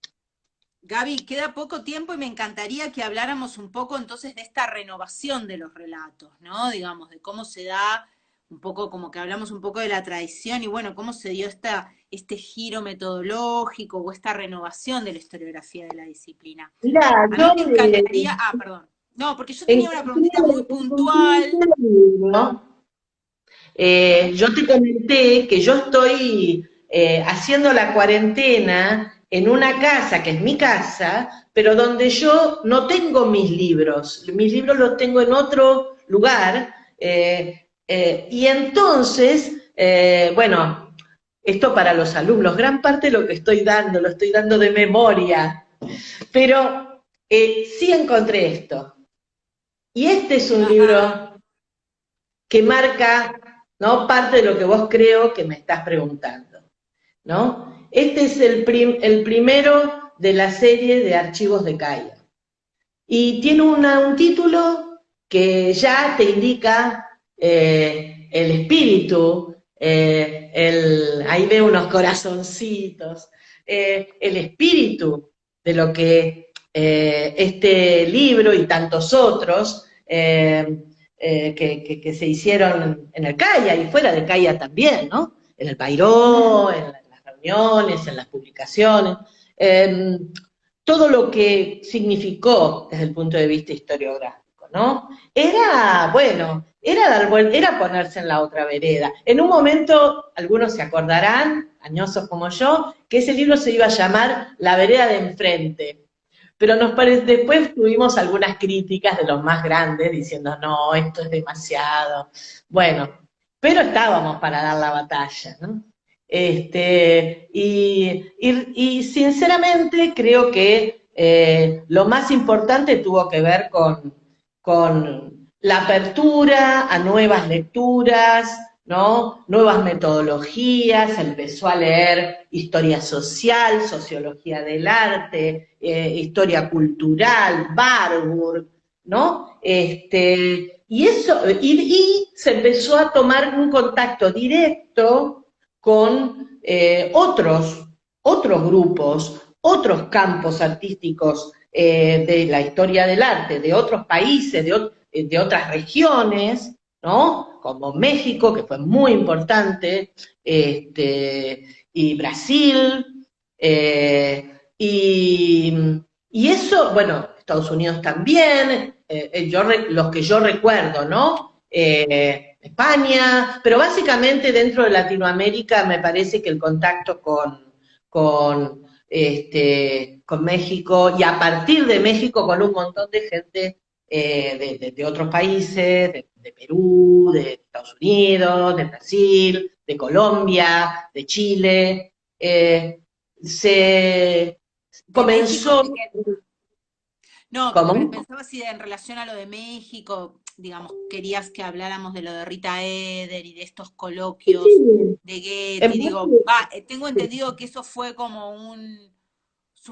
Gaby, queda poco tiempo y me encantaría que habláramos un poco entonces de esta renovación de los relatos, ¿no? Digamos, de cómo se da, un poco como que hablamos un poco de la tradición y bueno, cómo se dio este giro metodológico o esta renovación de la historiografía de la disciplina. Mirá, A mí me encantaría, perdón, no, porque yo tenía una preguntita muy puntual. ¿no? Yo te comenté que yo estoy haciendo la cuarentena en una casa, que es mi casa, pero donde yo no tengo mis libros los tengo en otro lugar, y entonces, bueno, esto para los alumnos, gran parte de lo que estoy dando, lo estoy dando de memoria, pero sí encontré esto. Y este es un libro que marca, ¿no?, parte de lo que vos creo que me estás preguntando, ¿no? Este es el primero de la serie de archivos de Calla. Y tiene un título que ya te indica el espíritu, ahí veo unos corazoncitos, el espíritu de lo que este libro y tantos otros que se hicieron en el CAIA y fuera de CAIA también, ¿no? En el Pairó, en las reuniones, en las publicaciones, todo lo que significó desde el punto de vista historiográfico, ¿no? Era ponerse en la otra vereda. En un momento, algunos se acordarán, añosos como yo, que ese libro se iba a llamar La vereda de enfrente. Pero después tuvimos algunas críticas de los más grandes diciendo, no, esto es demasiado. Bueno, pero estábamos para dar la batalla, ¿no? Y sinceramente creo que lo más importante tuvo que ver con la apertura a nuevas lecturas, ¿no? Nuevas metodologías, empezó a leer historia social, sociología del arte, historia cultural, Barbour, ¿no? Y se empezó a tomar un contacto directo con otros grupos, otros campos artísticos de la historia del arte, de otros países, de otras regiones, ¿no? Como México, que fue muy importante, y Brasil, y eso, bueno, Estados Unidos también, los que yo recuerdo, ¿no? España, pero básicamente dentro de Latinoamérica me parece que el contacto con México y a partir de México con un montón de gente de otros países, de Perú, de Estados Unidos, de Brasil, de Colombia, de Chile, se De México, comenzó. no, ¿Cómo? pensaba si en relación a lo de México, digamos, querías que habláramos de lo de Rita Eder y de estos coloquios Sí, de Getty, en digo, va, tengo parte, entendido que eso fue como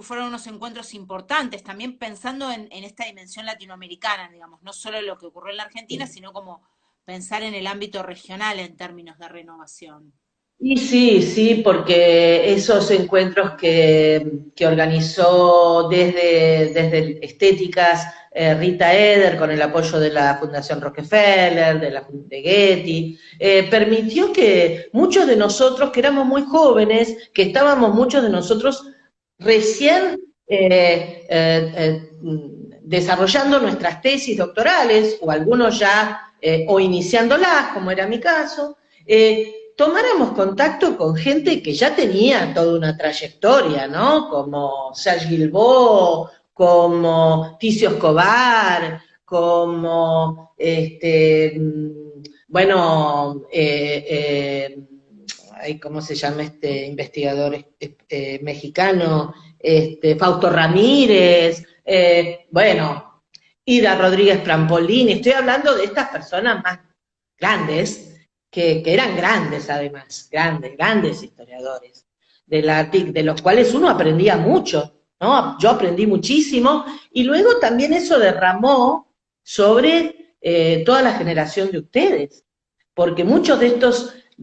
fueron unos encuentros importantes, también pensando en esta dimensión latinoamericana, digamos, no solo lo que ocurrió en la Argentina, sí. sino como pensar en el ámbito regional en términos de renovación. Y sí, sí, porque esos encuentros que organizó desde Estéticas Rita Eder con el apoyo de la Fundación Rockefeller, de Getty, permitió que muchos de nosotros, que éramos muy jóvenes, que estábamos muchos de nosotros recién desarrollando nuestras tesis doctorales, o algunos ya, o iniciándolas, como era mi caso, tomáramos contacto con gente que ya tenía toda una trayectoria, ¿no? Como Serge Guilbault, como Ticio Escobar, como, bueno, ¿cómo se llama este investigador mexicano? Fausto Ramírez, bueno, Ida Rodríguez Prampolini, estoy hablando de estas personas más grandes, que eran grandes además, grandes historiadores, de los cuales uno aprendía mucho, ¿no? Yo aprendí muchísimo, y luego también eso derramó sobre toda la generación de ustedes, porque muchos de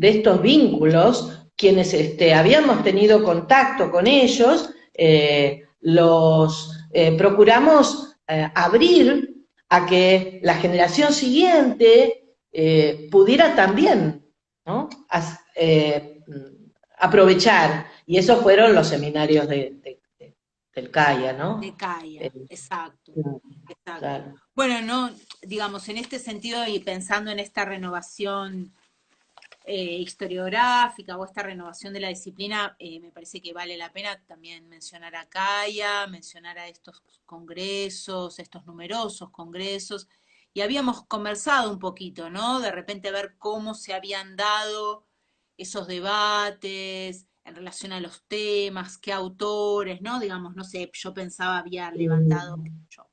estos vínculos, quienes habíamos tenido contacto con ellos, los procuramos abrir a que la generación siguiente pudiera también, ¿no? Aprovechar. Y esos fueron los seminarios del CAIA, De ¿no? Calla, Eh, exacto, exacto. claro. Bueno, no, digamos, en este sentido y pensando en esta renovación historiográfica o esta renovación de la disciplina, me parece que vale la pena también mencionar a Calla, mencionar a estos congresos, estos numerosos congresos, y habíamos conversado un poquito, ¿no? De repente ver cómo se habían dado esos debates en relación a los temas, qué autores, ¿no? Digamos, no sé, yo pensaba había levantado yo,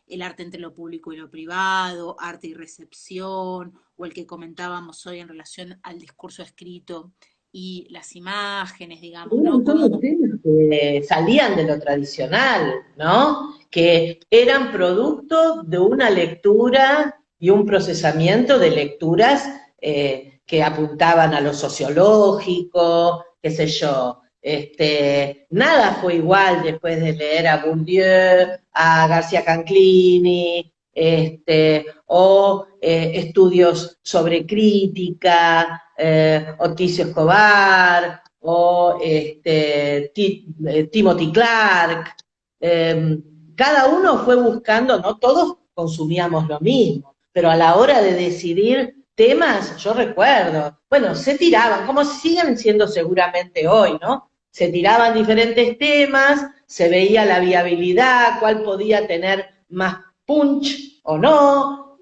el arte entre lo público y lo privado, arte y recepción, o el que comentábamos hoy en relación al discurso escrito y las imágenes, digamos, Un ¿no? montón Como de temas que salían de lo tradicional, ¿no? Que eran producto de una lectura y un procesamiento de lecturas que apuntaban a lo sociológico, qué sé yo. Nada fue igual después de leer a Bourdieu, a García Canclini, o estudios sobre crítica, Oticio Escobar, o Timothy Clark. Cada uno fue buscando, no todos consumíamos lo mismo, pero a la hora de decidir temas, yo recuerdo, bueno, se tiraban, como siguen siendo seguramente hoy, ¿no? Se tiraban diferentes temas, se veía la viabilidad, cuál podía tener más punch o no,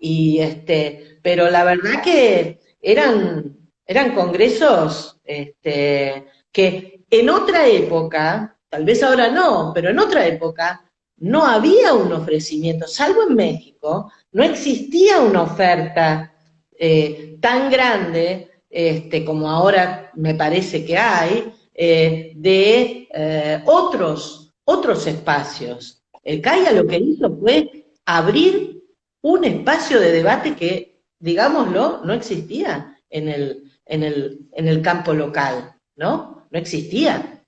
pero la verdad que eran congresos que en otra época, tal vez ahora no, pero en otra época no había un ofrecimiento, salvo en México, no existía una oferta tan grande como ahora me parece que hay, de otros espacios. El CAIA lo que hizo fue abrir un espacio de debate que, digámoslo, no existía en el campo local, ¿no? No existía.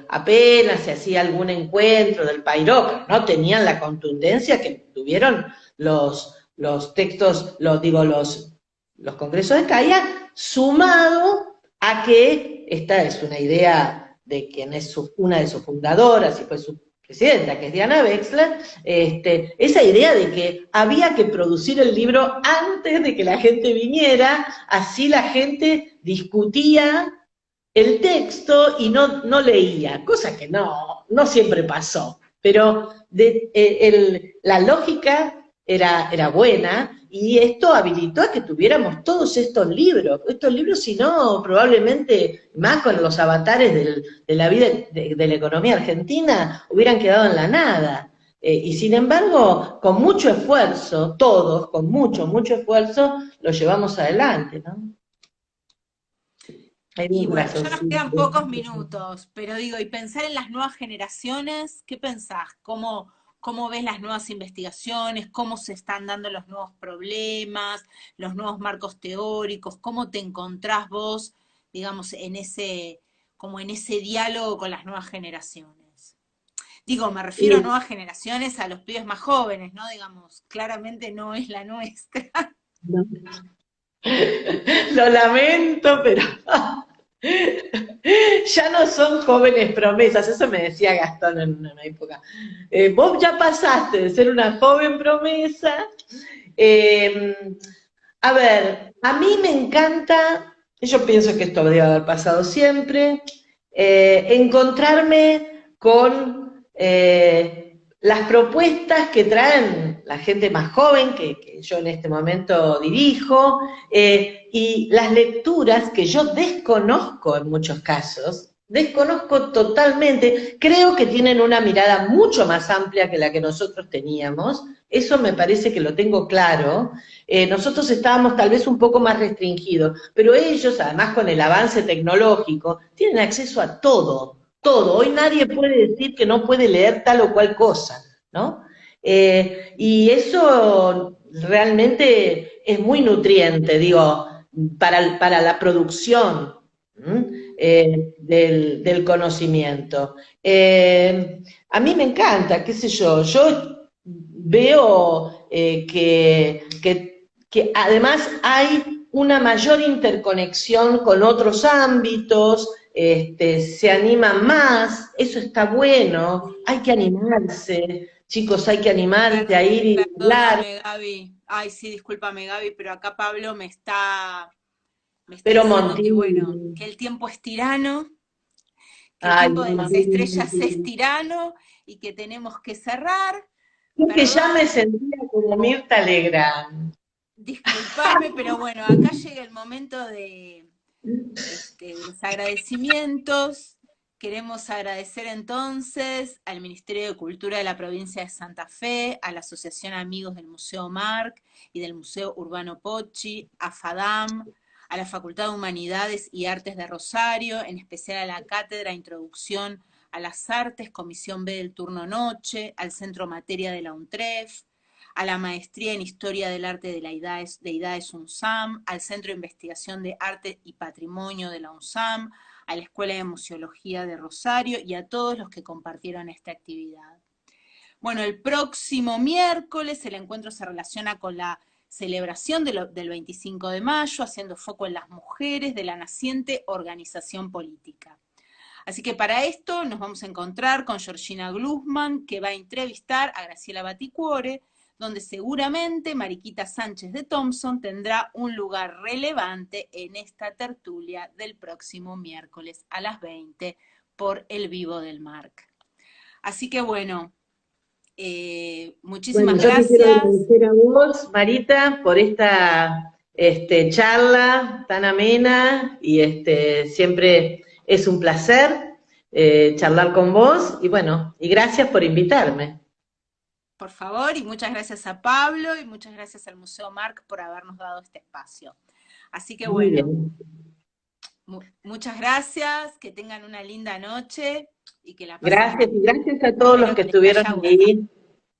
Apenas se hacía algún encuentro del Pairó, pero no tenían la contundencia que tuvieron los textos, los congresos de Calla, sumado a que esta es una idea de quien es una de sus fundadoras y fue presidenta, que es Diana Wexler, esa idea de que había que producir el libro antes de que la gente viniera, así la gente discutía el texto y no leía, cosa que no siempre pasó, pero la lógica era buena y esto habilitó a que tuviéramos todos estos libros si no, probablemente más con los avatares de la vida de la economía argentina, hubieran quedado en la nada. Y sin embargo, con mucho esfuerzo, todos, con mucho esfuerzo, lo llevamos adelante, ¿no? Hay Y un bueno, ya nos corazoncito. quedan pocos minutos, pero digo, y pensar en las nuevas generaciones, ¿qué pensás? ¿Cómo ves las nuevas investigaciones? ¿Cómo se están dando los nuevos problemas, los nuevos marcos teóricos? ¿Cómo te encontrás vos, digamos, como en ese diálogo con las nuevas generaciones? Digo, me refiero a Y, nuevas generaciones, a los pibes más jóvenes, ¿no? Digamos, claramente no es la nuestra. ¿no? Lo lamento, pero ya no son jóvenes promesas, eso me decía Gastón en una época. Vos ya pasaste de ser una joven promesa. Eh, a ver, a mí me encanta, yo pienso que esto debe haber pasado siempre, encontrarme con las propuestas que traen la gente más joven, que yo en este momento dirijo, y las lecturas que yo desconozco en muchos casos, desconozco totalmente, creo que tienen una mirada mucho más amplia que la que nosotros teníamos, eso me parece que lo tengo claro. Nosotros estábamos tal vez un poco más restringidos, pero ellos, además con el avance tecnológico, tienen acceso a todo, todo. Hoy nadie puede decir que no puede leer tal o cual cosa, ¿no? Y eso realmente es muy nutriente, digo, para la producción del conocimiento. A mí me encanta, qué sé yo veo que además hay una mayor interconexión con otros ámbitos, se animan más, eso está bueno, hay que animarse, chicos, hay que animarse a ir y hablar, Perdóname, Gaby. Ay, sí, discúlpame, Gaby, pero acá Pablo me está pero diciendo que, bueno, Montini, que el tiempo es tirano, que el ay, tiempo de las estrellas es Montini, tirano y que tenemos que cerrar. es que ya me Perdón, sentía como Mirta Legrand. discúlpame, pero bueno, acá llega el momento de los agradecimientos. Queremos agradecer entonces al Ministerio de Cultura de la provincia de Santa Fe, a la Asociación Amigos del Museo Marc y del Museo Urbano Pocci, a FADAM, a la Facultad de Humanidades y Artes de Rosario, en especial a la Cátedra Introducción a las Artes, Comisión B del Turno Noche, al Centro Materia de la UNTREF, a la Maestría en Historia del Arte de IDAES UNSAM, al Centro de Investigación de Arte y Patrimonio de la UNSAM, a la Escuela de Museología de Rosario y a todos los que compartieron esta actividad. Bueno, el próximo miércoles el encuentro se relaciona con la celebración del 25 de mayo, haciendo foco en las mujeres de la naciente organización política. Así que para esto nos vamos a encontrar con Georgina Glusman, que va a entrevistar a Graciela Baticuore, donde seguramente Mariquita Sánchez de Thompson tendrá un lugar relevante en esta tertulia del próximo miércoles a las 20 por el Vivo del Marc. Así que bueno, Bueno, muchísimas yo te quiero gracias. agradecer a vos, Marita, por esta charla tan amena y siempre es un placer charlar con vos y bueno, y gracias por invitarme. Por favor, y muchas gracias a Pablo y muchas gracias al Museo Marc por habernos dado este espacio. Así que Muy bueno, bien. muchas gracias, que tengan una linda noche y que la pasen Gracias muy y bien. gracias a todos los Espero que que les estuvieron haya gustado. ahí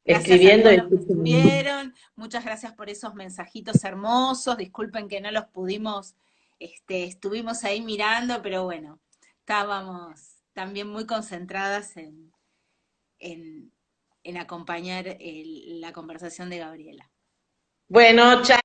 Gracias a escribiendo todos y los que escuchando. estuvieron, muchas gracias por esos mensajitos hermosos, disculpen que no los pudimos, estuvimos ahí mirando, pero bueno, estábamos también muy concentradas en acompañar la conversación de Gabriela. Bueno, chao.